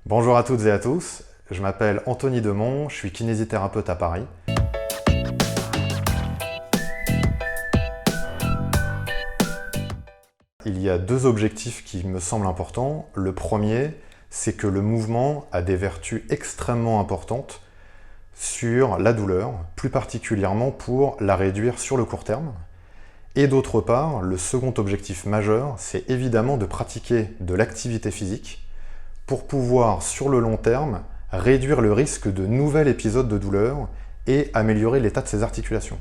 Bonjour à toutes et à tous, je m'appelle Anthony Demont, je suis kinésithérapeute à Paris. Il y a deux objectifs qui me semblent importants. Le premier, c'est que le mouvement a des vertus extrêmement importantes sur la douleur, plus particulièrement pour la réduire sur le court terme. Et d'autre part, le second objectif majeur, c'est évidemment de pratiquer de l'activité physique pour pouvoir, sur le long terme, réduire le risque de nouvel épisode de douleur et améliorer l'état de ses articulations.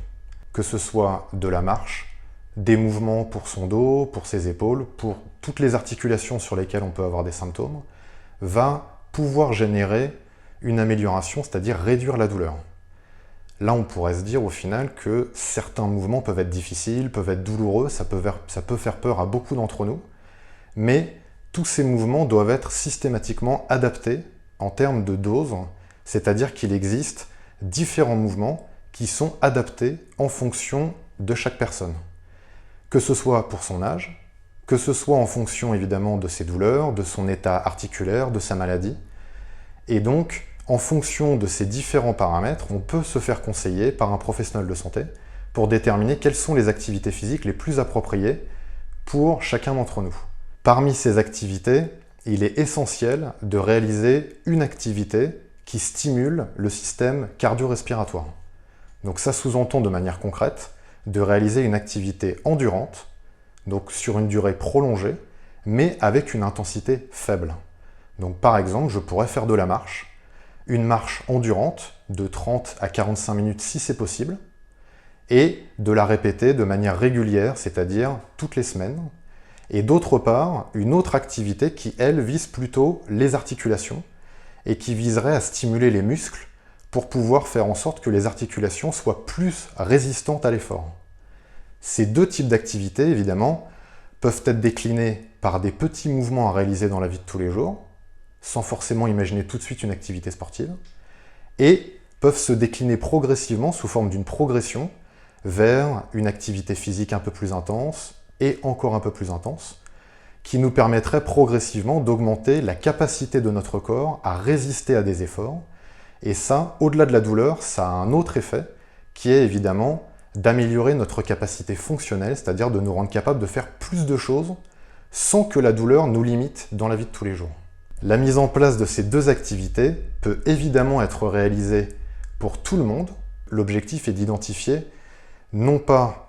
Que ce soit de la marche, des mouvements pour son dos, pour ses épaules, pour toutes les articulations sur lesquelles on peut avoir des symptômes, va pouvoir générer une amélioration, c'est-à-dire réduire la douleur. Là, on pourrait se dire au final que certains mouvements peuvent être difficiles, peuvent être douloureux, ça peut faire peur à beaucoup d'entre nous, mais tous ces mouvements doivent être systématiquement adaptés en termes de dose, c'est-à-dire qu'il existe différents mouvements qui sont adaptés en fonction de chaque personne. Que ce soit pour son âge, que ce soit en fonction évidemment de ses douleurs, de son état articulaire, de sa maladie. Et donc, en fonction de ces différents paramètres, on peut se faire conseiller par un professionnel de santé pour déterminer quelles sont les activités physiques les plus appropriées pour chacun d'entre nous. Parmi ces activités, il est essentiel de réaliser une activité qui stimule le système cardio-respiratoire. Donc ça sous-entend de manière concrète de réaliser une activité endurante, donc sur une durée prolongée, mais avec une intensité faible. Donc par exemple, je pourrais faire de la marche, une marche endurante de 30 à 45 minutes si c'est possible, et de la répéter de manière régulière, c'est-à-dire toutes les semaines. Et d'autre part, une autre activité qui, elle, vise plutôt les articulations et qui viserait à stimuler les muscles pour pouvoir faire en sorte que les articulations soient plus résistantes à l'effort. Ces deux types d'activités, évidemment, peuvent être déclinés par des petits mouvements à réaliser dans la vie de tous les jours, sans forcément imaginer tout de suite une activité sportive, et peuvent se décliner progressivement sous forme d'une progression vers une activité physique un peu plus intense, et encore un peu plus intense, qui nous permettrait progressivement d'augmenter la capacité de notre corps à résister à des efforts. Et ça, au-delà de la douleur, ça a un autre effet, qui est évidemment d'améliorer notre capacité fonctionnelle, c'est-à-dire de nous rendre capables de faire plus de choses sans que la douleur nous limite dans la vie de tous les jours. La mise en place de ces deux activités peut évidemment être réalisée pour tout le monde. L'objectif est d'identifier non pas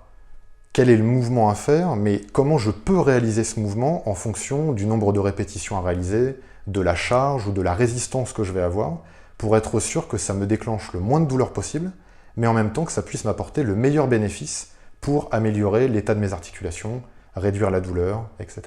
quel est le mouvement à faire, mais comment je peux réaliser ce mouvement en fonction du nombre de répétitions à réaliser, de la charge ou de la résistance que je vais avoir, pour être sûr que ça me déclenche le moins de douleur possible, mais en même temps que ça puisse m'apporter le meilleur bénéfice pour améliorer l'état de mes articulations, réduire la douleur, etc.